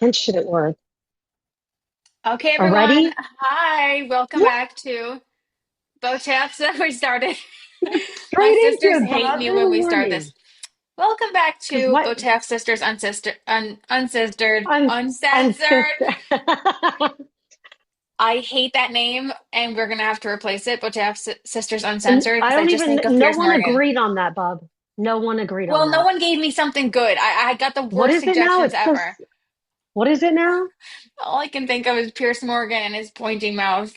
And should it work? Okay, everyone. Already? Hi. Welcome What? back to BOTEACH that we started. My Straight into sisters it, hate Bob. me Didn't when we warn start me. this. Welcome back Because to what? BOTEACH Sisters Uncensored, I'm Uncensored. sister. I hate that name, and we're gonna have to replace it, BOTEACH Sisters And Uncensored, I because I don't just even. think of No Piers one Morgan. agreed on that, Bob. No one agreed on Well, no that. one gave me something good. I got the What worst is it now? suggestions It's so. ever. What is it now? All I can think of is Piers Morgan and his pointing mouth.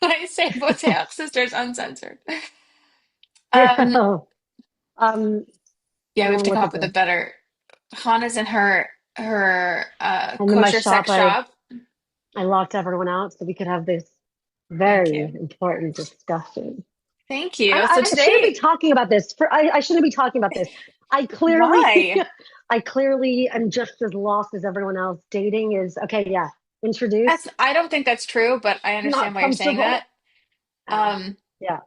I say BOTEACH Sisters Uncensored. Um, Oh, um, Yeah, we I'm have gonna to come look at up with a this. better. Hana's in her And in my kosher shop, sex shop. I locked everyone out so we could have this Thank very you. important discussion. Thank you. So I shouldn't be today, talking about this. I shouldn't be talking about this. I clearly, why? I clearly am just as lost as everyone else. Dating is okay. Yeah, That's introduce, I don't think that's true, but I understand not why you're saying that. comfortable. Oh, Um, yeah,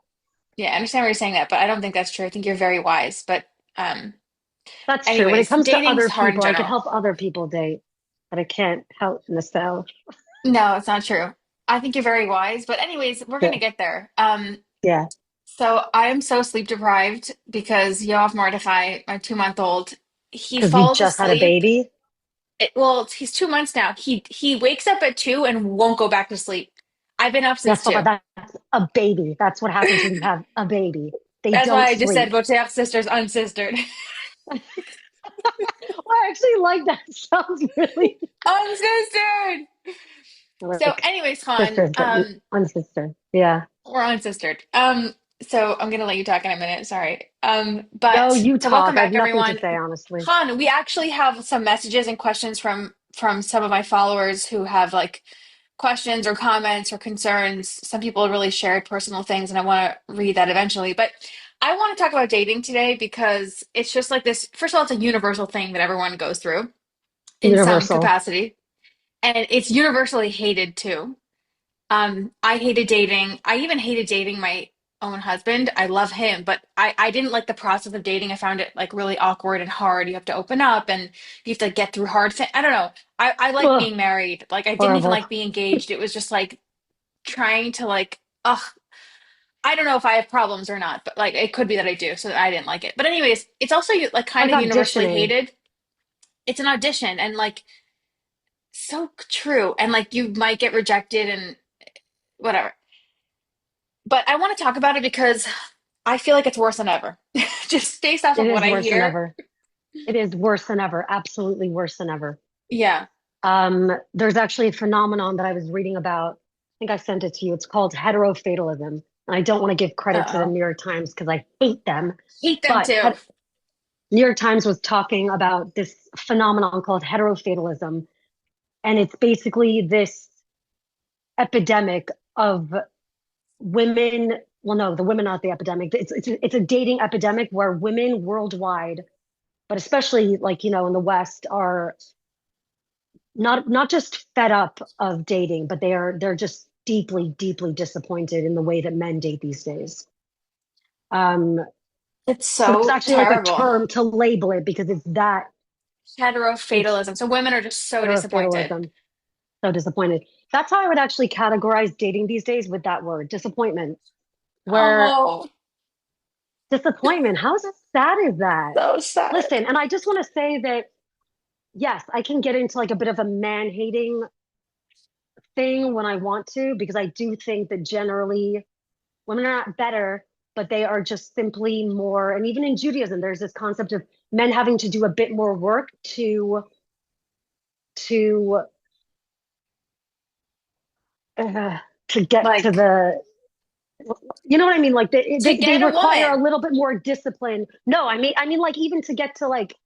yeah, I understand why you're saying that, but I don't think that's true. I think you're very wise. But that's true. When it anyways, comes to dating's other hard in people, I can general. help other people date, but I can't help myself. No, it's not true. I think you're very wise, but anyways, we're Yeah, gonna get there. yeah, So I am so sleep deprived because Yoav Mordechai, my 2-month-old, he because you falls just had a asleep. baby. He's 2 months now. He wakes up at 2 and won't go back to sleep. I've been up since Yes, Papa, 2. that's a baby. That's what happens when you have a baby. They That's why don't I just said sleep. Boteach sisters unsistered. I actually like that. Sounds really Unsistered. So, like anyways, Han, sisters, but unsister. Yeah. we're unsistered. So I'm gonna let you talk in a minute. Sorry. No, But you so welcome talk. I have back, nothing to everyone. say, honestly. Han, we actually have some messages and questions from some of my followers who have like questions or comments or concerns. Some people really shared personal things, and I want to read that eventually. But I want to talk about dating today because it's just like this. First of all, it's a universal thing that everyone goes through in some Universal. capacity, and it's universally hated too. I hated dating. I even hated dating my own husband. I love him, but I didn't like the process of dating. I found it like really awkward and hard. You have to open up and you have to get through hard things. I don't know. I like Ugh, being married. Like I didn't even horrible. like being engaged. It was just like trying to like, ugh, I don't know if I have problems or not, but like it could be that I do. So I didn't like it. But anyways, it's also like kind Like of universally auditioning. hated. It's an audition and like so true. And like you might get rejected and whatever. But I want to talk about it because I feel like it's worse than ever. Just based off It of what is I worse than hear. ever. It is worse than ever. Absolutely worse than ever. Yeah. There's actually a phenomenon that I was reading about. I think I sent it to you. It's called heterofatalism. And I don't want to give credit to the Uh-oh. New York Times because I hate them. Hate them But too. New York Times was talking about this phenomenon called heterofatalism. And it's basically this epidemic of women. Well, no, the women not the epidemic. It's a dating epidemic where women worldwide, but especially like in the West, are not just fed up of dating, but they're just deeply, deeply disappointed in the way that men date these days. Um, It's so there's so actually like a terrible. term to label it because it's Heterofatalism. So women are just so disappointed. heterofatalism. So disappointed. That's how I would actually categorize dating these days, with that word, disappointment. Where Oh, disappointment, how sad is that? so sad. Listen, and I just want to say that yes, I can get into like a bit of a man hating thing when I want to, because I do think that generally women are not better, but they are just simply more. And even in Judaism, there's this concept of men having to do a bit more work to uh, to get to Like the. You know what I mean? Like to they get a require a woman. little bit more discipline. No, I mean like even to get to like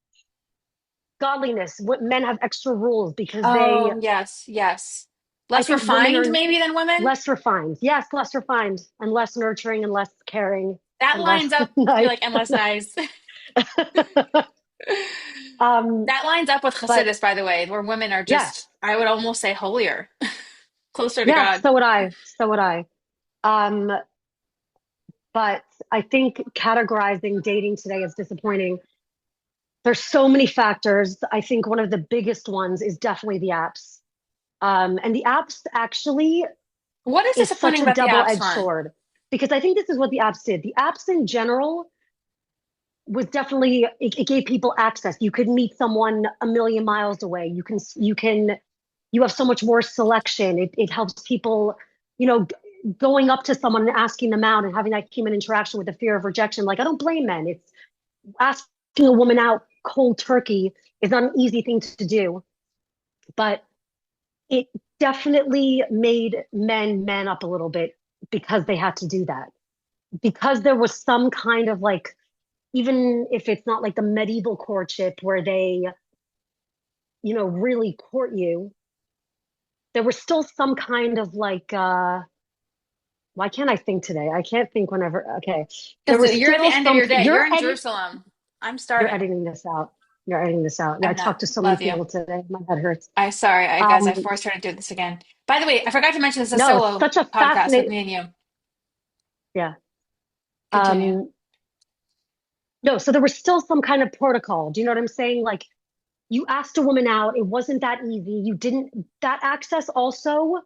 godliness, what men have extra rules because they. Oh, yes, yes. I Less think women refined are maybe than women. less refined. Yes, less refined and less nurturing and less caring That and less lines up. You're nice. like, and less nice. um, That lines up with but Hasidus, by the way, where women are just, yes, I would almost say, holier, closer to yes, God. so would I. So would I. Um, but I think categorizing dating today as disappointing, There's so many factors. I think one of the biggest ones is definitely the apps. And the apps actually What is is such disappointing a about the apps, double-edged hon? sword because I think this is what the apps did. The apps in general was definitely it gave people access. You could meet someone a million miles away. You have so much more selection. It helps people, you know, going up to someone and asking them out and having that human interaction with the fear of rejection. Like I don't blame men. It's asking a woman out cold turkey is not an easy thing to do, but it definitely made men man up a little bit because they had to do that. Because there was some kind of like, even if it's not like the medieval courtship where they, really court you, there was still some kind of like, why can't I think today? I can't think whenever. Okay. There Because was you're at the still end of some, your day. You're in Jerusalem. I'm you're starving. editing this out. You're editing this out. Yeah, I I'm not. talked to so many Love you. people today. My head hurts. I sorry, I guys, I Um, forced her to do this again. By the way, I forgot to mention this is a no, it's solo such a podcast with fascinating, me and you. yeah. Continue. Um, no, so there was still some kind of protocol. Do you know what I'm saying? Like you asked a woman out, it wasn't that easy. You didn't, that access also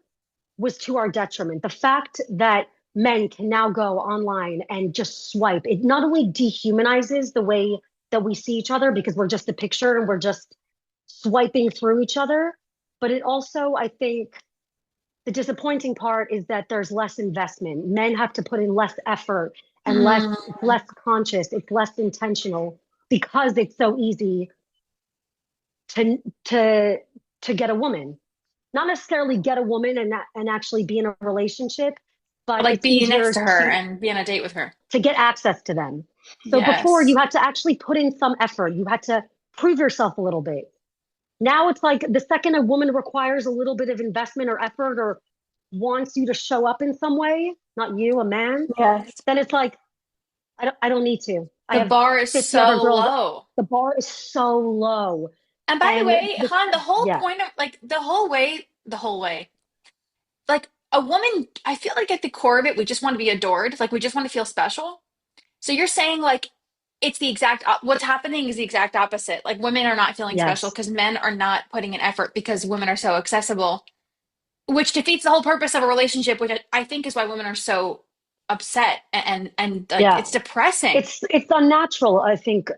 was to our detriment. The fact that men can now go online and just swipe, it not only dehumanizes the way that we see each other because we're just a picture and we're just swiping through each other, but it also, I think, the disappointing part is that there's less investment. Men have to put in less effort and Mm, less conscious, it's less intentional because it's so easy to to to get a woman. Not necessarily get a woman and actually be in a relationship, but but like it's be next easier to her and be on a date with her. to get access to them. So before you Yes. had to actually put in some effort, you had to prove yourself a little bit. Now it's like the second a woman requires a little bit of investment or effort or wants you to show up in some way, not you, a man, Yes. then it's like, I don't need to. I The have bar is 50 other so girls. low. The bar is so low. And by the And way, this, Han, the whole yeah, point of like the whole way, like a woman, I feel like at the core of it, we just want to be adored. Like we just want to feel special. So you're saying like it's the what's happening is the exact opposite. Like women are not feeling special yes, because men are not putting an effort because women are so accessible, which defeats the whole purpose of a relationship, which I think is why women are so upset and like yeah. it's depressing. It's unnatural, I think,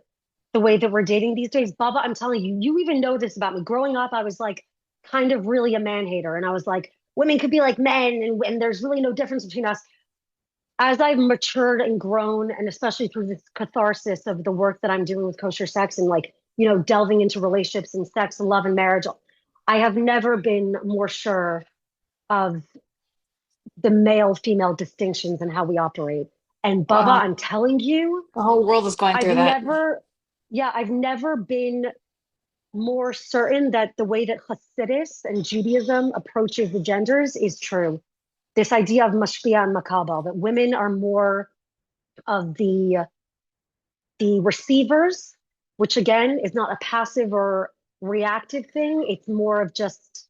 the way that we're dating these days. Baba, I'm telling you, you even know this about me. Growing up, I was like kind of really a man hater. And I was like, women could be like men, and there's really no difference between us. As I've matured and grown, and especially through this catharsis of the work that I'm doing with kosher sex and like, delving into relationships and sex and love and marriage, I have never been more sure of the male female distinctions and how we operate. And Baba, Wow. I'm telling you, The whole world is going I've through that. never, yeah, I've never been more certain that the way that Hasidus and Judaism approaches the genders is true. This idea of mashpia and makabel, that women are more of the receivers, which again is not a passive or reactive thing. It's more of just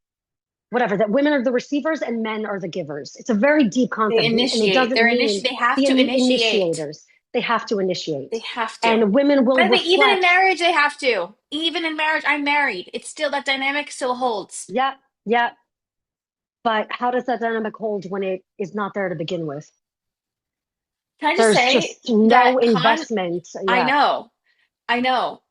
whatever, that women are the receivers and men are the givers. It's a very deep They concept, and it initiate. doesn't mean They have the to initiate. initiators. They have to initiate. They have to. And women will By the way, even in reflect, marriage, they have to. Even in marriage, I'm married. It's still that dynamic still holds. yeah, yeah. But how does that dynamic hold when it is not there to begin with? Can I just There's say just that no Han, investment. I Yeah, know. I know.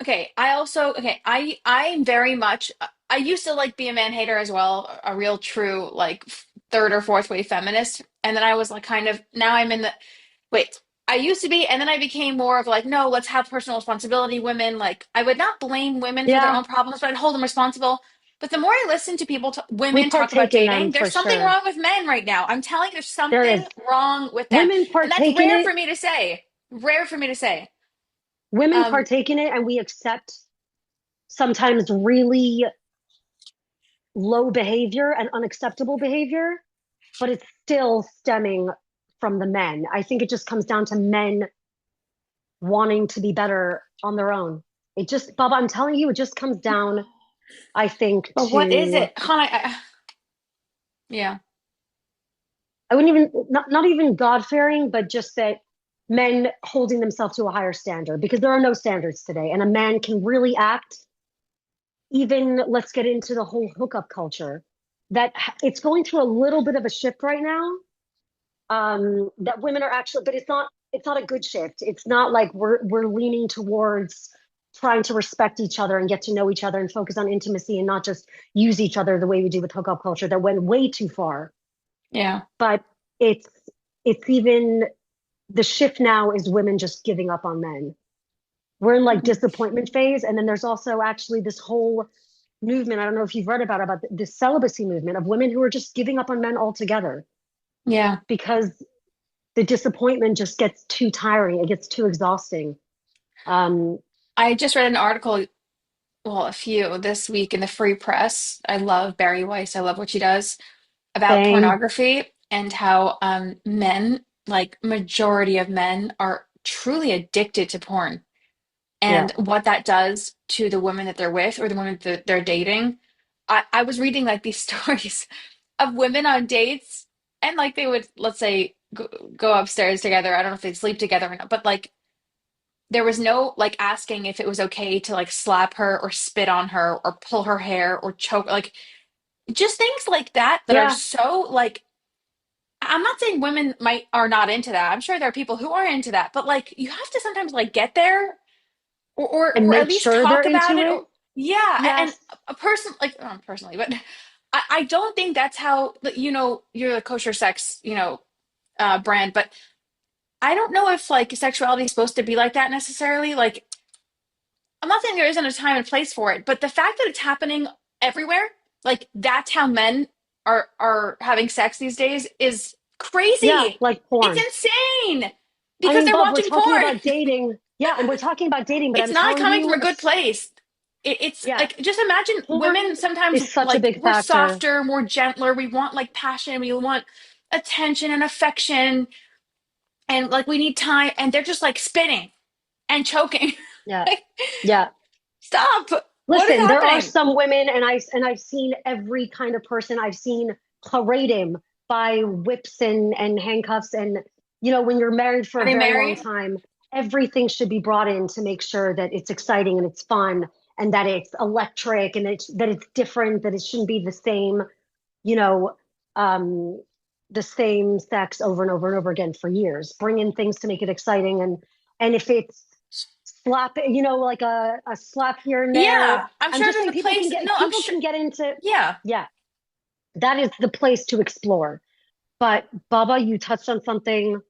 Okay, I'm very much I used to like be a man hater as well, a real true like third or fourth wave feminist. And then I was like kind of now I'm in the wait, I used to be, and then I became more of like, no, let's have personal responsibility. Women, like, I would not blame women for their yeah. own problems, but I'd hold them responsible. But the more I listen to We women talk about partake in them dating, for there's something sure. wrong with men right now. I'm telling you, there's There is. something wrong with them. Women And that's partake in rare it. for me to say. Rare for me to say. Women Um, partake in it, and we accept sometimes really low behavior and unacceptable behavior, but it's still stemming from the men. I think it just comes down to men wanting to be better on their own. It just, Baba, I'm telling you, it just comes down, I think, but what is to, it? Hon, yeah. I wouldn't even, not even God fearing, but just that men holding themselves to a higher standard because there are no standards today. And a man can really act, even let's get into the whole hookup culture, that it's going through a little bit of a shift right now. That women are actually, but it's not a good shift. It's not like we're leaning towards trying to respect each other and get to know each other and focus on intimacy and not just use each other the way we do with hookup culture that went way too far. Yeah. But it's it's even the shift now is women just giving up on men. We're in like disappointment phase, and then there's also actually this whole movement. I don't know if you've read about this celibacy movement of women who are just giving up on men altogether Yeah. because the disappointment just gets too tiring. It gets too exhausting. Um, I just read an article, well, a few this week in the Free Press. I love Barry Weiss. I love what she does about Same. pornography and how men, like majority of men, are truly addicted to porn Yeah. and what that does to the women that they're with or the women that they're dating. I was reading like these stories of women on dates and like they would, let's say, go upstairs together. I don't know if they'd sleep together or not, but like there was no like asking if it was okay to like slap her or spit on her or pull her hair or choke, like just things like that that are Yeah. so like I'm not saying women might are not into that. I'm sure there are people who are into that, but like you have to sometimes like get there And or at make least sure they're talk about into it it. or yeah, and Yes. a person like personally, but I don't think that's how you're a kosher sex, brand, but I don't know if like sexuality is supposed to be like that necessarily. Like I'm not saying there isn't a time and place for it, but the fact that it's happening everywhere, like that's how men are having sex these days is Yeah, crazy. like It's porn. insane I because mean, they're Bob, we're watching talking porn. about dating. Yeah, and we're talking about dating, but It's I'm not telling coming from a you, good place. It's yeah, like just imagine women porn sometimes is such a like big we're factor. softer, more gentler. We want like passion, we want attention and affection, and like we need time, and they're just like spinning and choking. Yeah. Like, Yeah. stop. What is Listen, there are happening? some women, and I've seen every kind of person. I've seen him by whips and handcuffs, and when you're married for Are a they very long married? time, everything should be brought in to make sure that it's exciting and it's fun and that it's electric and that it's different, that it shouldn't be you know, um, the same sex over and over and over again for years. Bring in things to make it exciting, and if it's slap, like a slap here and there. Yeah, I'm I'm sure just there's saying a place. No, I'm people sure. can get into, Yeah, yeah, that is the place to explore. But Baba, you touched on something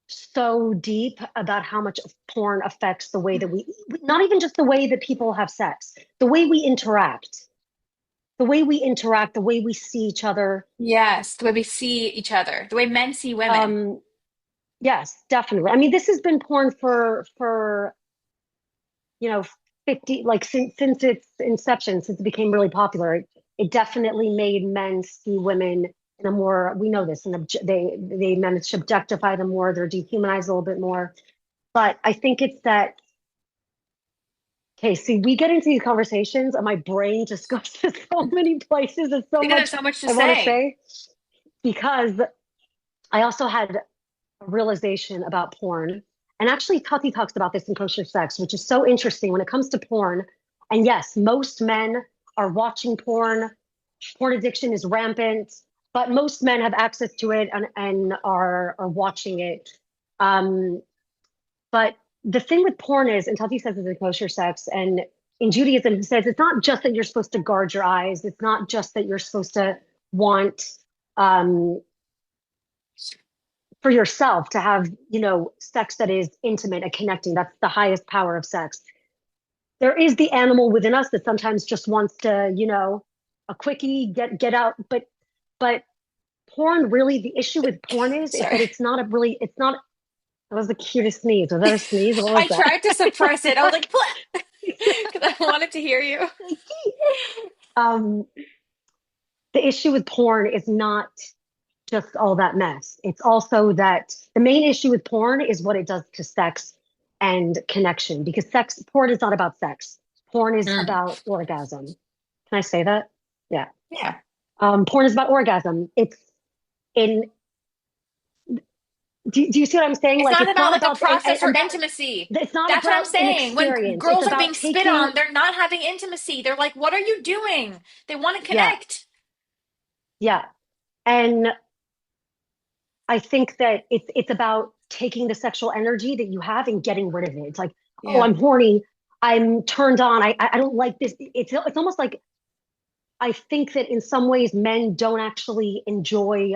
so deep about how much porn affects the way that not even just the way that people have sex, the way we see each other. yes, the way we see each other, the way men see women. Um, yes, definitely. I mean, this has been porn for you know 50, like since its inception, since it became really popular. It definitely made men see women in a more, we know this, and they men objectify them more, they're dehumanized a little bit more. But I think it's that, okay, see, we get into these conversations and my brain just goes to so many places and so Because much there's so much to I want to say. say, because I also had a realization about porn. And actually, Tati talks about this in Kosher Sex, which is so interesting when it comes to porn. And yes, most men are watching porn. Porn addiction is rampant, but most men have access to it and are watching it. Um, but the thing with porn is, and Tati says this in Kosher Sex, and in Judaism, he says it's not just that you're supposed to guard your eyes. It's not just that you're supposed to want um, for yourself to have, sex that is intimate and connecting. That's the highest power of sex. There is the animal within us that sometimes just wants to, a quickie, get out. But porn, really, the issue with porn is that Sorry. it's not, that was the cutest sneeze. Was that a sneeze? What was I that? tried to suppress it. I was like, because I wanted to hear you. um, the issue with porn is not just all that mess. It's also that the main issue with porn is what it does to sex and connection, because porn is not about sex. Porn is Mm, about orgasm. Can I say that? Yeah. yeah. Porn is about orgasm. It's in do you see what I'm saying? It's Like, not it's about not like a about, process or and that intimacy. it's not That's what I'm about an saying. When experience. It's girls are about being spit taking, on, they're not having intimacy. They're like, what are you doing? They want to yeah, connect. yeah. And I think that it's about taking the sexual energy that you have and getting rid of it. It's like, oh, Yeah. I'm horny. I'm turned on. I don't like this. It's almost like I think that in some ways men don't actually enjoy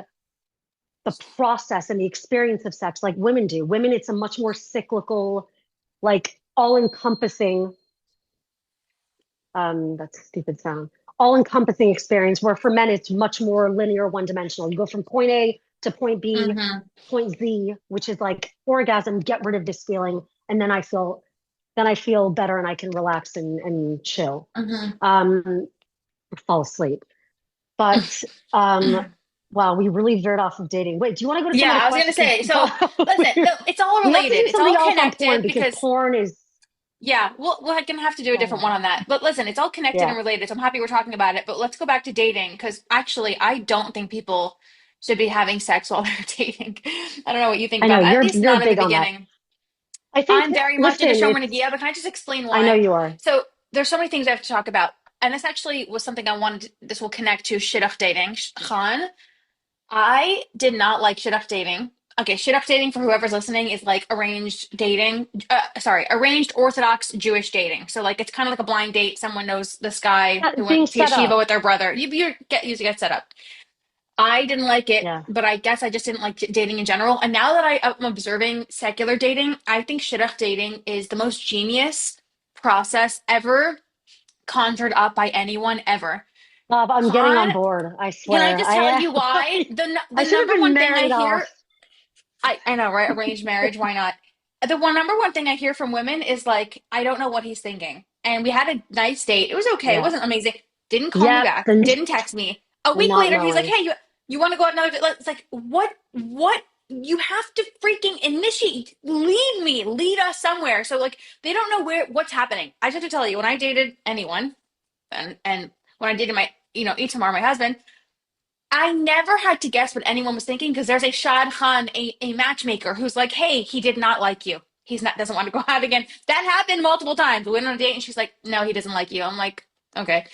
the process and the experience of sex like women do. Women, it's a much more cyclical, like all-encompassing, that's a stupid sound, all-encompassing experience, where for men it's much more linear, one-dimensional. You go from point A to point B, Mm-hmm. point Z, which is like orgasm, get rid of this feeling, and then I feel better and I can relax and chill. Mm-hmm. Um, fall asleep. But wow, we really veered off of dating. Wait, do you want to go to some Yeah, of the I was gonna questions? say, so listen, no, it's all We have to related. do It's something all else on porn connected because because porn is yeah, we're gonna have to do a different one on that. But listen, it's all connected yeah. and related. So I'm happy we're talking about it. But let's go back to dating because actually, I don't think people should be having sex while they're dating. I don't know what you think I know about that. At you're least you're not in the big on that. beginning. I think I'm very much into listen, Shomer it's Nagia, but can I just explain I know why? you are. So there's so many things I have to talk about. And this actually was something I wanted this will connect to shit off dating. Khan, I did not like shit off dating. Okay, shit off dating for whoever's listening is like arranged dating. Sorry, arranged Orthodox Jewish dating. So like it's kind of like a blind date. Someone knows this guy Yeah, who being went to set yeshiva up. with their brother. You get you get set up. I didn't like it, Yeah. but I guess I just didn't like dating in general. And now that I'm observing secular dating, I think shidduch dating is the most genius process ever conjured up by anyone ever. Bob, I'm getting Han, on board. I can I swear. just tell you why? The I should have number been one thing I married hear, off. I know, right? Arranged marriage, why not? The one number one thing I hear from women is like, I don't know what he's thinking. And we had a nice date. It was okay. It Yeah. wasn't amazing. Didn't call me Yep. back. The Didn't text me. A the week not later, he's like, knowing. "Hey, you want to go out another day?" It's like, what? You have to freaking initiate. Lead me. Lead us somewhere. So like, they don't know what's happening. I just have to tell you, when I dated anyone, and when I dated my, Itamar, my husband, I never had to guess what anyone was thinking because there's a Shad Khan, a matchmaker, who's like, "Hey, he did not like you. He's not doesn't want to go out again." That happened multiple times. We went on a date and she's like, "No, he doesn't like you." I'm like, "Okay."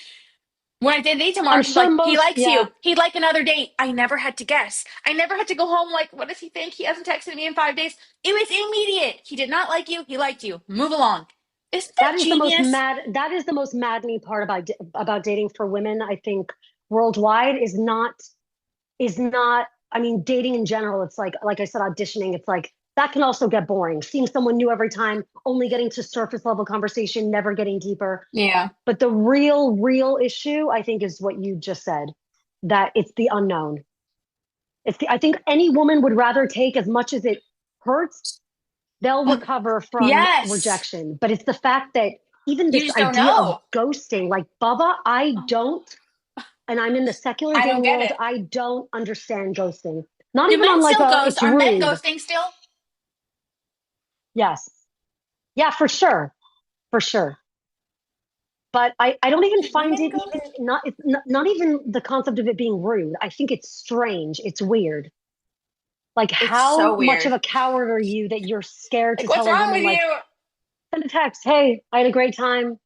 When I did date I'm tomorrow, she's sure like, "He most, likes yeah. you. He'd like another date." I never had to guess. I never had to go home like, "What does he think? He hasn't texted me in 5 days." It was immediate. He did not like you. He liked you. Move along. Isn't that genius? That is the most maddening part about dating for women, I think, worldwide is not I mean, dating in general, it's like I said, auditioning, it's like that can also get boring. Seeing someone new every time, only getting to surface level conversation, never getting deeper. Yeah. But the real issue, I think, is what you just said, that it's the unknown. I think any woman would rather take, as much as it hurts, they'll recover from Yes. rejection. But it's the fact that even You this just don't idea of know. ghosting, like Bubba, and I'm in the secular I don't dating get world, it. I don't understand ghosting. Not Do even on men like still a, ghost? it's Are men rude. ghosting still? Yes. Yeah, for sure. For sure. But I don't even Do find women it even ghost? not, it's not even the concept of it being rude. I think it's strange. It's weird. Like, It's so how much of weird. a coward are you that you're scared to Like, what's tell a wrong woman, with like, you? send a text, hey, I had a great time.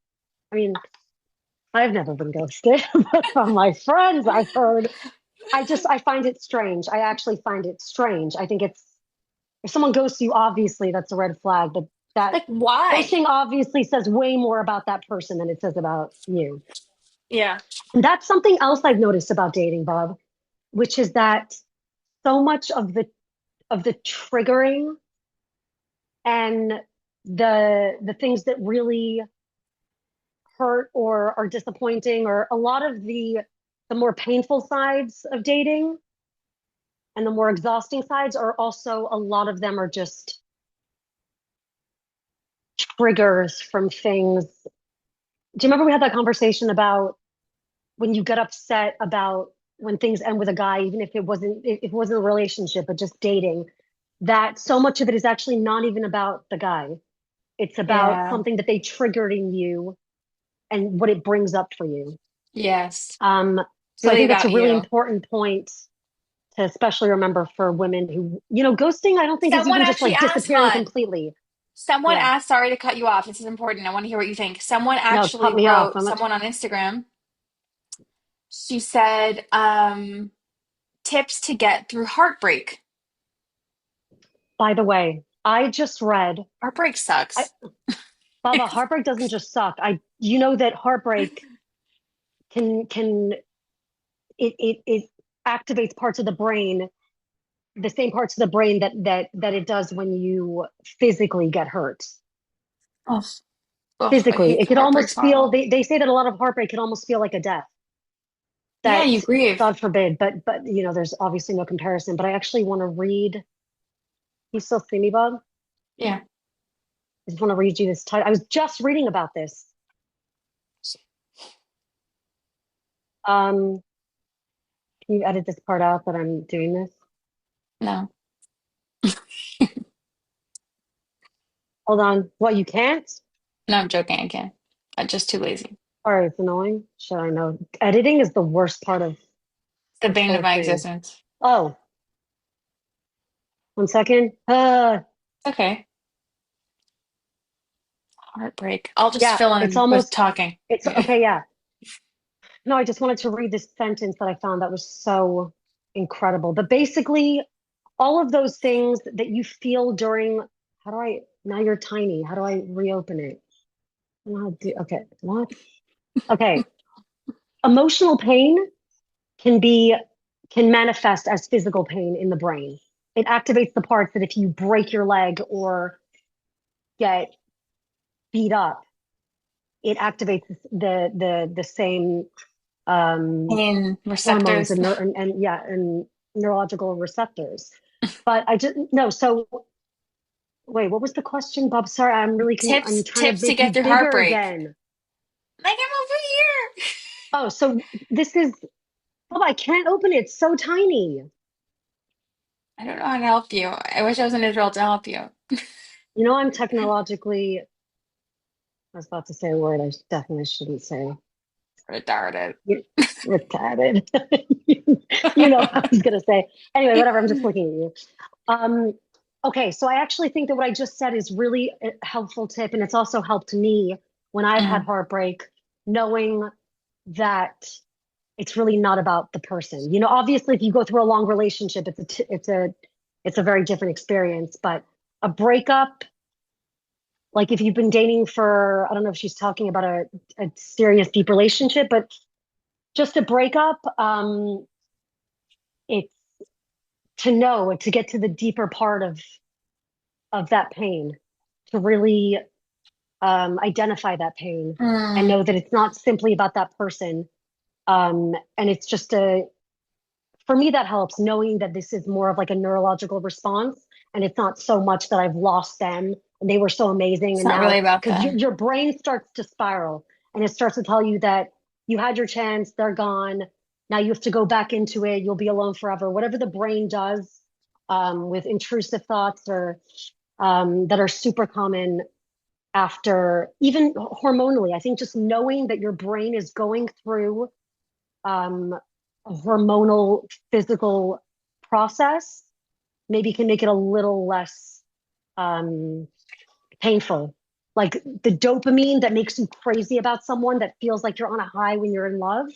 I mean, I've never been ghosted, but from my friends, I've heard. I find it strange. I actually find it strange. I think it's, if someone ghosts you, obviously that's a red flag, but that Like, why? ghosting obviously says way more about that person than it says about you. Yeah. And that's something else I've noticed about dating, Bob, which is that so much of the triggering and the things that really hurt or are disappointing, or a lot of the more painful sides of dating and the more exhausting sides, are also, a lot of them are just triggers from things. Do you remember we had that conversation about when you get upset about when things end with a guy, even if it wasn't a relationship, but just dating, that so much of it is actually not even about the guy. It's about Yeah. something that they triggered in you and what it brings up for you. Yes. Um, It's so I really think that's a about really you. important point to especially remember for women who, ghosting, I don't think is Someone even just actually like asked disappearing one. completely. Someone Yeah. asked, sorry to cut you off. This is important. I want to hear what you think. Someone No, actually cut me off. wrote, someone on Instagram, she said, tips to get through heartbreak. By the way, I just read, Heartbreak I, sucks. Baba, heartbreak doesn't just suck. You know that heartbreak can it activates parts of the brain, the same parts of the brain that it does when you physically get hurt. Oh, oh, I Physically, hate it could heartbreak's almost feel, horrible. they say that a lot of heartbreak can almost feel like a death. Yeah, That, you grieve. God forbid, but there's obviously no comparison. But I actually want to read. You still see me, Bob? Yeah. I just want to read you this title. I was just reading about this. Um, can you edit this part out that I'm doing this? No, Hold on. What, you can't? no, I'm joking. I can't. I'm just too lazy. Sorry, it's annoying. Should I know? Editing is the worst part of The this bane of whole my thing. existence. Oh, 1 second. Okay. Heartbreak. I'll just Yeah, fill it's in with almost, talking. it's okay. Yeah. No, I just wanted to read this sentence that I found that was so incredible. But basically, all of those things that you feel during, now you're tiny. How do I reopen it? I don't know how to okay, what? Okay. Emotional pain can be, can manifest as physical pain in the brain. It activates the parts that if you break your leg or get beat up, it activates the same Pain hormones receptors. and yeah, and neurological receptors. But I just no. So wait, what was the question, Bob? Sorry, I'm trying to Tips to make you get through bigger heartbreak. again. Like I'm over here. Oh, so this is Bob. I can't open it. It's so tiny. I don't know how to help you. I wish I was in Israel to help you. I'm technologically. I was about to say a word I definitely shouldn't say. Retarded. You- Retarded. You know what I was gonna say. Anyway, whatever. I'm just looking at you. Um, okay, so I actually think that what I just said is really a helpful tip, and it's also helped me when I've had Mm. heartbreak, knowing that it's really not about the person. Obviously, if you go through a long relationship, it's a very different experience. But a breakup, like if you've been dating for, I don't know if she's talking about a serious, deep relationship, but just a breakup, it's to get to the deeper part of that pain, to really identify that pain and Mm. know that it's not simply about that person. And it's just for me, that helps knowing that this is more of like a neurological response. And it's not so much that I've lost them and they were so amazing. It's And not really now, about because them. your brain starts to spiral and it starts to tell you that you had your chance, they're gone. Now you have to go back into it. You'll be alone forever. Whatever the brain does with intrusive thoughts or that are super common after, even hormonally. I think just knowing that your brain is going through um, a hormonal physical process maybe can make it a little less um, painful. Like the dopamine that makes you crazy about someone, that feels like you're on a high when you're in love.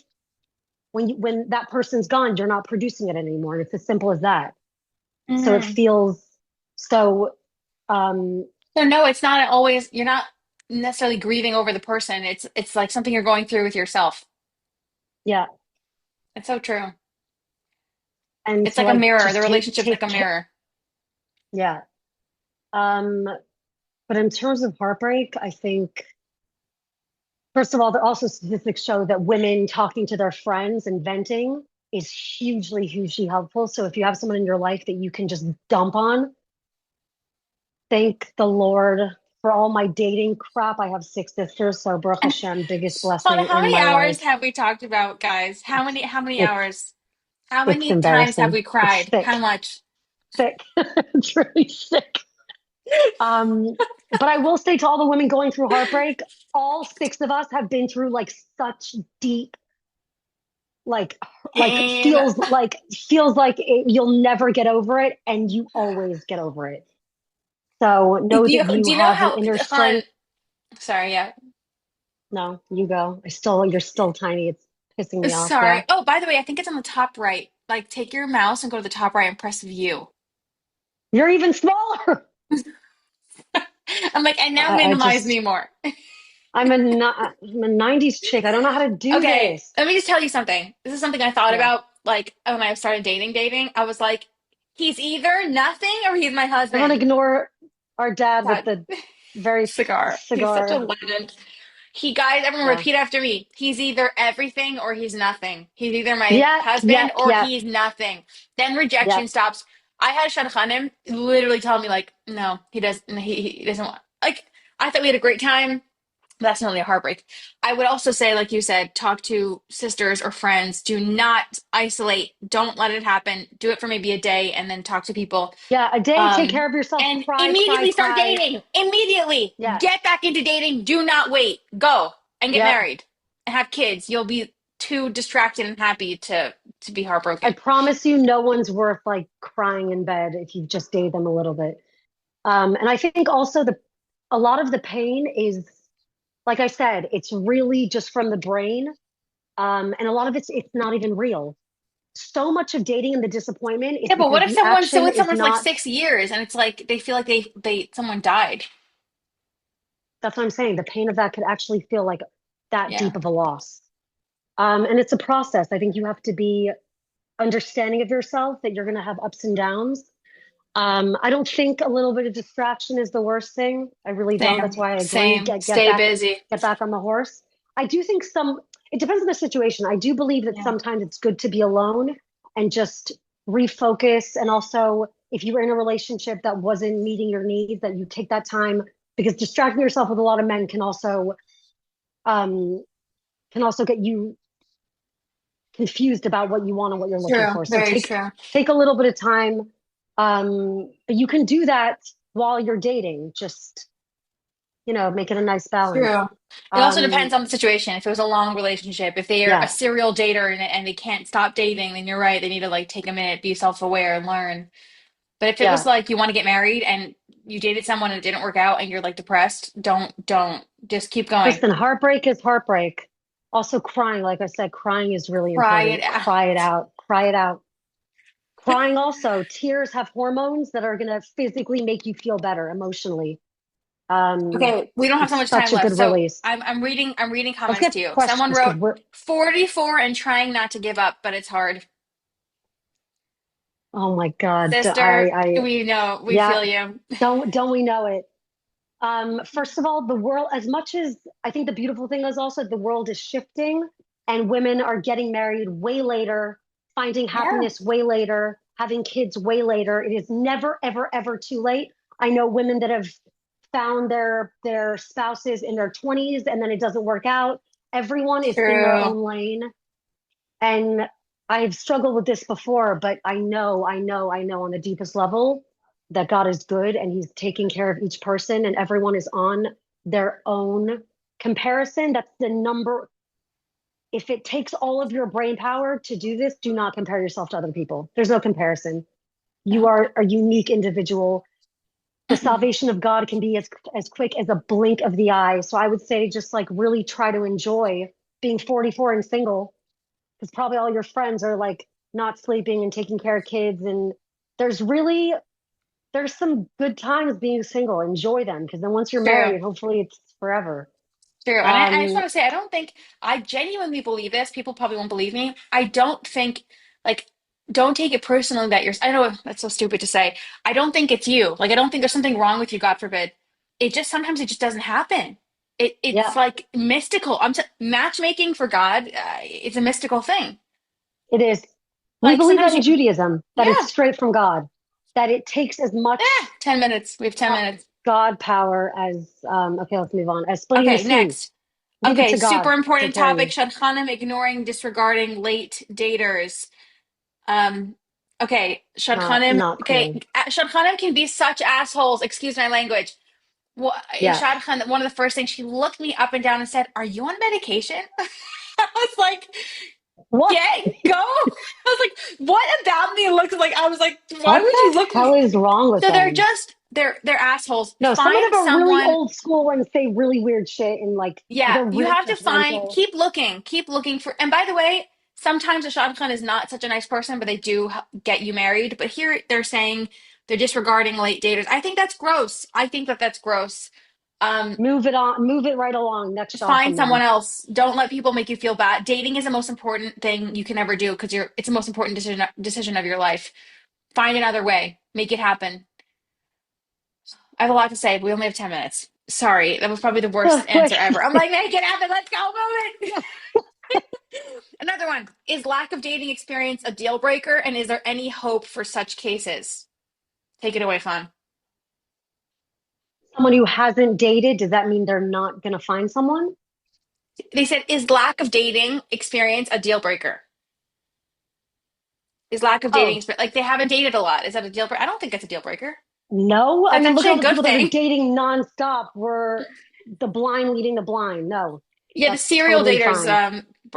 When that person's gone, you're not producing it anymore. It's as simple as that. So it Mm. feels so. Um, So no, it's not always, you're not necessarily grieving over the person. It's like something you're going through with yourself. yeah, It's so true. and It's to like a like mirror. The just relationship's like take a mirror. yeah. Um, but in terms of heartbreak, I think first of all, there also statistics show that women talking to their friends and venting is hugely, hugely helpful. So if you have someone in your life that you can just dump on, thank the Lord for all my dating crap. I have 6 sisters, so Baruch Hashem, biggest Hold on, blessing how in many my hours life. have we talked about, guys? How many It's hours? How it's many times have embarrassing. we It's cried? How thick, much? thick. It's really sick. Um, but I will say to all the women going through heartbreak, all 6 of us have been through like such deep like Pain. feels like you'll never get over it, and you always get over it. So know that Do you you know have an how, inner Han, strength. sorry, yeah. No, you go. You're still tiny. It's pissing me off. Yeah. Sorry. Oh, by the way, I think it's on the top right. Like, take your mouse and go to the top right and press view. You're even smaller. I'm like, and now I minimize just, me more. I'm a 90s chick. I don't know how to do Okay, this. let me just tell you something. This is something I thought Yeah. about, like, when I started dating. I was like, he's either nothing or he's my Everyone husband. ignore our dad with That the very cigar. He's such a cigar. legend. Guys, everyone Yeah. repeat after me. He's either everything or he's nothing. He's either my Yep, husband yep, or yep, he's nothing. Then rejection yep. stops. I had Shadchanim literally tell me like, no, he doesn't. He doesn't want. Like, I thought we had a great time. That's not only a heartbreak. I would also say, like you said, talk to sisters or friends. Do not isolate. Don't let it happen. Do it for maybe a day and then talk to people. Yeah, a day, take care of yourself, And cry, cry, immediately start cry. dating. Immediately Yes, get back into dating. Do not wait. Go and get yep. married and have kids. You'll be too distracted and happy to be I heartbroken. promise you, no one's worth like crying in bed if you just date them a little bit. And I think also a lot of the pain is, like I said, it's really just from the brain. And a lot of it's not even real. So much of dating and the disappointment is Yeah, but what because if the someone's so action with is someone for like not. 6 years and it's like they feel like they someone died? That's what I'm saying. The pain of that could actually feel like that Yeah. deep of a loss. And it's a process. I think you have to be understanding of yourself that you're going to have ups and downs. I don't think a little bit of distraction is the worst thing. I really don't. That's Same. why I agree. Same. Stay busy. Get back on the horse. I do think it depends on the situation. I do believe that Yeah. sometimes it's good to be alone and just refocus. And also, if you were in a relationship that wasn't meeting your needs, that you take that time because distracting yourself with a lot of men um, can also get you confused about what you want and what you're looking True. for. So Very true. take a little bit of time. But you can do that while you're dating. Just, make it a nice balance. True. It also Um, depends on the situation. If it was a long relationship, if they are a yeah, serial dater and they can't stop dating, then you're right. They need to like take a minute, be self-aware and learn. But if it was yeah. like you want to get married and you dated someone and it didn't work out and you're like depressed, don't just keep going. Listen, heartbreak is heartbreak. Also, crying, like I said, crying is really Cry it important. Cry it out. out. Cry it out. Crying also, tears have hormones that are going to physically make you feel better emotionally. Okay, we don't have so It's much time such a left. good So release. I'm reading Let's comments to get you. Someone questions because wrote 44 and trying not to give up, but it's hard. oh my God. Sister, we know, we Yeah, feel you. don't we know it? First of all, the world, as much as I think the beautiful thing is also the world is shifting and women are getting married way later, finding Yeah, happiness way later, having kids way later. It is never, ever, ever too late. I know women that have found their spouses in their 20s and then it doesn't work out. Everyone is in their true. own lane. And I've struggled with this before, but I know on the deepest level that God is good and He's taking care of each person and everyone is on their own comparison. That's the number. If it takes all of your brain power to do this, do not compare yourself to other people. There's no comparison. You No. are a unique individual. The salvation of God can be as quick as a blink of the eye. So I would say just like really try to enjoy being 44 and single because probably all your friends are like not sleeping and taking care of kids and there's really there's some good times being single, enjoy them because then once you're True. married hopefully it's forever. True. And I just um want to say, I don't think, I genuinely believe this. People probably won't believe me. I don't think, like, don't take it personally that you're, I know that's so stupid to say. I don't think it's you. Like, I don't think there's something wrong with you, God forbid. Sometimes it just doesn't happen. It's yeah, like mystical. Matchmaking for God, it's a mystical thing. it is. We Like, believe sometimes that in you, Judaism, that it's yeah, straight from God, that it takes as much 10 minutes. We have 10 minutes. God power as okay, let's move on, as splitting the Okay, sea. next. Leave it Okay, to super God to important take care of topic. you. Shadchanim ignoring, disregarding late daters. Um, okay, Shadchanim. Not Okay, cool. Shadchanim can be such assholes. Excuse my language. Well, Yeah, Shadchan, one of the first things she looked me up and down and said, "Are you on medication?" I was like, What? Get go. I was like, what about me looks like? I was like, why What would you the look at hell me? is wrong with So they're them? just they're assholes. No, some of Find them are really someone. old school and say really weird shit and like Yeah, they're you really have to find, judgmental. keep looking for. And by the way, sometimes a shadchan is not such a nice person, but they do get you married. But here they're saying they're disregarding late daters. I think that's gross. I think that that's gross. Um, Move it on, move it right along. Next off Find from someone them. else. Don't let people make you feel bad. Dating is the most important thing you can ever do because it's the most important decision of your life. Find another way. Make it happen. I have a lot to say, but we only have 10 minutes. Sorry, that was probably the worst Quick. answer ever. I'm like, make it happen. Let's go, move it. Another one. Is lack of dating experience a deal breaker? And is there any hope for such cases? Take it away, Fawn. Someone who hasn't dated, does that mean they're not going to find someone? They said, is lack of dating experience a deal breaker? Is lack of dating Oh, experience, like they haven't dated a lot. Is that a deal breaker? I don't think it's a deal breaker. no. I That's mean, look at actually all a the good people that are thing. dating nonstop were the blind leading the blind. No, Yeah, the that's serial totally daters. fine.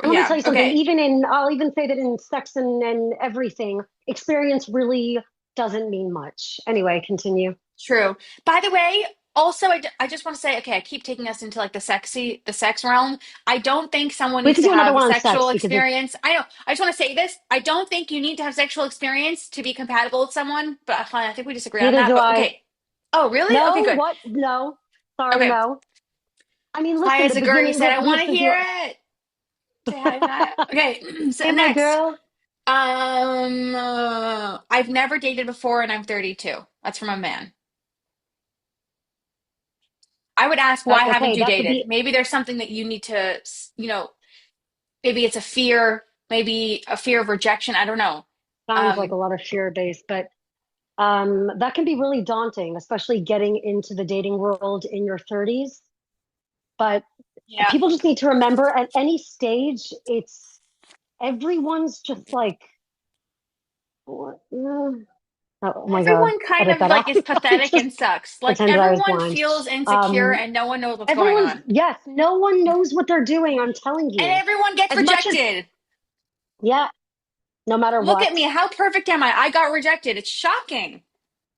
And let me tell Yeah, you something, okay, I'll even say that in sex and everything, experience really doesn't mean much. Anyway, continue. true. By the way, also, I just want to say, okay, I keep taking us into like the sex realm. I don't think someone We needs could to do another have one on sexual sex because it's experience. I know. I just want to say this. I don't think you need to have sexual experience to be compatible with someone. But fine, I think we disagree on neither that. do But I. okay. Oh, really? Okay, No, good. what? No. Sorry, Okay. no. I mean, listen, Hi, the Zaguri beginning, said, I want to listen to hear it. Say hi, Kaya. Okay. So Hey, my next. girl. I've never dated before and I'm 32. That's from a man. I would ask, why haven't Okay, you that could dated? be, Maybe there's something that you need to, maybe it's a fear, maybe a fear of rejection. I don't know. sounds like a Um, lot of fear based, but that can be really daunting, especially getting into the dating world in your 30s. But yeah. people just need to remember at any stage, it's everyone's just like, oh my God, Everyone kind edit of that like out. is I pathetic just and sucks. Like pretended I was everyone blind. feels insecure Um, and no one knows what's going everyone's, on. yes, no one knows what they're doing. I'm telling And you. everyone gets As much as, rejected. yeah, no matter Look at what, me. How perfect am I? I got rejected. It's shocking.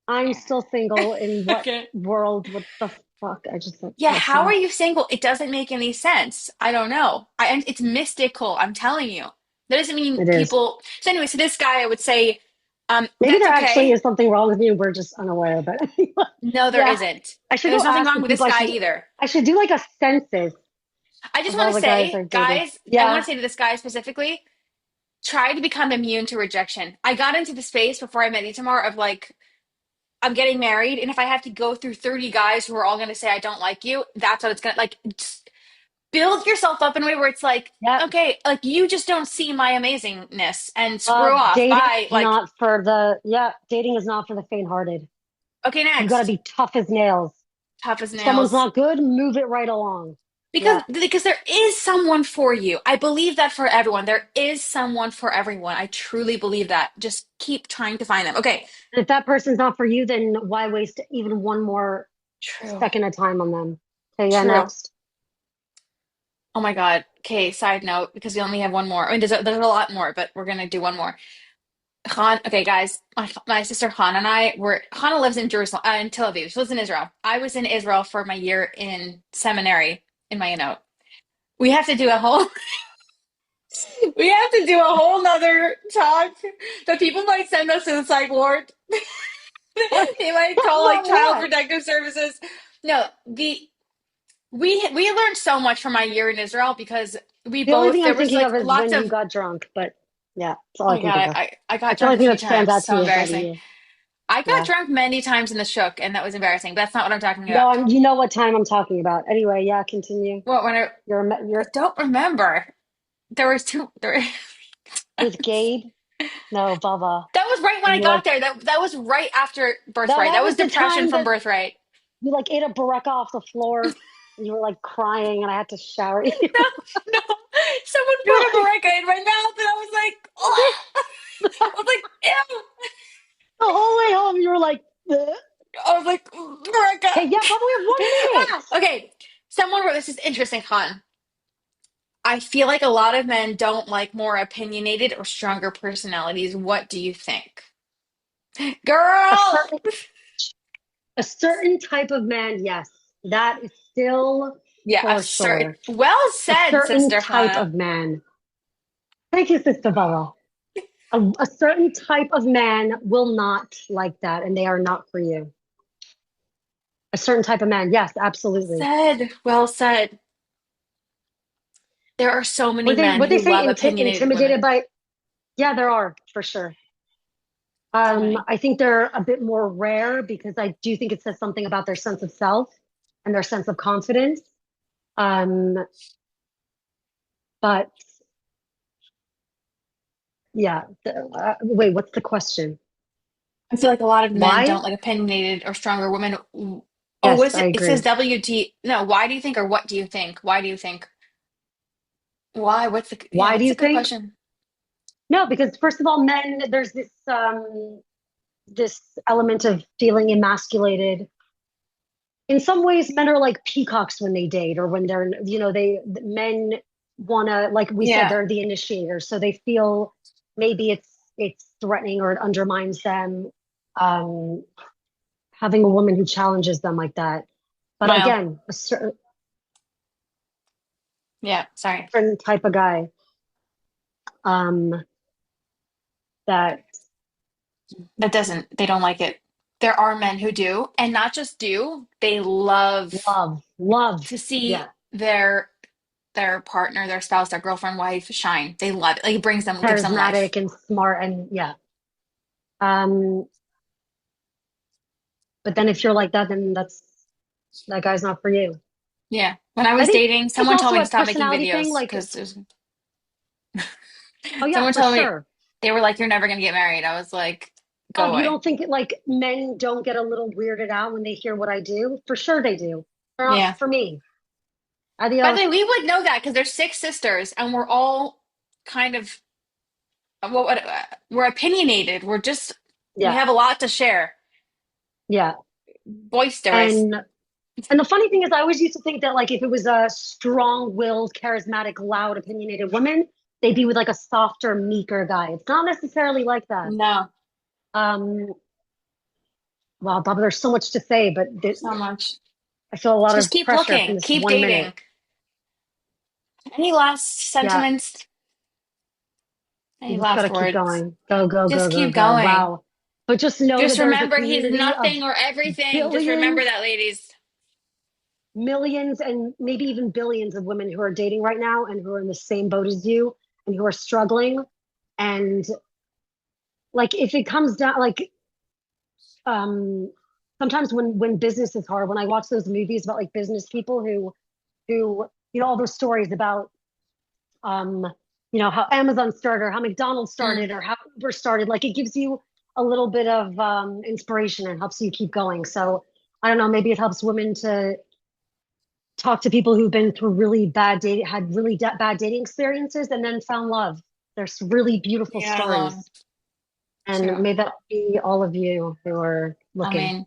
I'm still single in what Okay. world? What the fuck? I just said Yeah, how are listen. you single? It doesn't make any sense. I don't know. And it's mystical. I'm telling you. That doesn't mean It is. people. So anyway, so this guy, I would say, Maybe that's there actually okay. is something wrong with me and we're just unaware. But No, there yeah, isn't. I should And go there's nothing ask wrong the with this people. guy either. I should do like a census I just of want all to the guys say, I've dated. guys, I want Yeah, to say to this guy specifically, try to become immune to rejection. I got into the space before I met Itamar of like, I'm getting married, and if I have to go through 30 guys who are all going to say I don't like you, that's what it's going to like. Just build yourself up in a way where it's like, yeah. okay, like you just don't see my amazingness and screw off. Dating Bye. is Like, not for the yeah. Dating is not for the faint-hearted. okay, You got to next. be tough as nails. Tough as If someone's nails. not good, move it right along. Because Yeah. there is someone for you. I believe that for everyone. There is someone for everyone. I truly believe that. Just keep trying to find them. Okay. And if that person's not for you, then why waste even one more True. second of time on them? Okay, yeah, True. next. Oh my God. Okay, side note, because we only have one more. I mean, there's a lot more, but we're gonna do one more. Khan, okay, guys, my sister Khan and I were, Hannah lives in Jerusalem, in Tel Aviv. She lives in Israel. I was in Israel for my year in seminary in my note. We have to do a whole, we have to do a whole nother talk that people might send us to the psych ward. What? They might call like About Child what? Protective Services. No, we learned so much from my year in Israel because we The only both thing there I'm was thinking like of is lots when you of. got drunk, but yeah, that's all Oh I my can God, think of. I got That's the drunk only a thing few that stands times. out to So me about embarrassing. you. I got Yeah. drunk many times in the shook, and that was embarrassing. But that's not what I'm talking No, about. you know what time I'm talking about. Anyway, yeah, continue. Well, I You're don't remember. There was two. with Gabe. No, Baba. That was right when And I you like got there. That was right after birthright. that That was was the depression time from that birthright. you like ate a bureka off the floor and you were like crying and I had to shower you. No, no. Someone You're put a like bareka in my mouth, and I was like, oh, I was like, ew. the whole way home you were like, "Ugh." I was like, bareka. Okay, yeah, but we have 1 minute. Okay. Someone wrote, this is interesting, Khan. I feel like a lot of men don't like more opinionated or stronger personalities. What do you think? A Girl! certain a certain type of man, yes, that is still Yeah, a for certain. sure. Well A said, certain Sister type Hannah. of man. Thank you, Sister Bella. A certain type of man will not like that, and they are not for you. A certain type of man, yes, absolutely. Said. Well said. There are so many men Would they who say love opinionated intimidated women. by? Yeah, there are for sure. So many. I think they're a bit more rare because I do think it says something about their sense of self and their sense of confidence. Um, but yeah, wait, what's the question? I feel like a lot of men Why? don't like opinionated or stronger women. Oh, Yes, was I it? It says agree. WT. No, why do you think or what do you think? Why do you think? Why? What's the, yeah, Why do that's you a good think? question. No, because first of all, men, there's this element of feeling emasculated. In some ways, men are like peacocks when they date or when they're, men wanna, like we said, Yeah. they're the initiators, so they feel maybe it's threatening or it undermines them, um, having a woman who challenges them like that. But Well, again, a certain yeah, sorry. type of guy, um, that They don't like it. There are men who do, and not just do, they love love, to yeah, see their partner, their spouse, their girlfriend, wife shine. They love it. Like it brings them, gives them life. charismatic and smart and yeah. Um, but then if you're like that, then that guy's not for you. Yeah. When I I was think dating, it's someone told also me to a stop making personality thing. videos Like, because oh yeah, someone for told me sure. they were like, "You're never gonna get married." I was like, "Go Oh, you away." don't think like men don't get a little weirded out when they hear what I do? For sure they do. They're not Yeah. for me. By the Adios. way, we would know that because there's six sisters, and we're all kind of we're opinionated. We Yeah, have a lot to share. yeah. Boisterous. And the funny thing is, I always used to think that like if it was a strong-willed, charismatic, loud, opinionated woman, they'd be with like a softer, meeker guy. It's not necessarily like that. No, Um, wow, Baba, there's so much to say, but so much. I feel a lot Just of keep pressure from looking. this Keep 1 minute. dating. Any last Yeah, sentiments? you Any just got to last keep words? going. Go, go, go, Just go, keep go. going. Wow. But just know that Just there's a remember he's community of nothing or everything. Just remember billions, that, ladies. millions, and maybe even billions of women who are dating right now and who are in the same boat as you and who are struggling. And like, if it comes down, like, um, sometimes when business is hard, when I watch those movies about like business people who, all those stories about, um, how Amazon started or how McDonald's Mm, started or how Uber started. Like it gives you a little bit of inspiration and helps you keep going. So I don't know, maybe it helps women to talk to people who've been through really bad dating, had really bad dating experiences and then found love. There's really beautiful you're not alone. stories. And True. may that be all of you who are I looking. mean.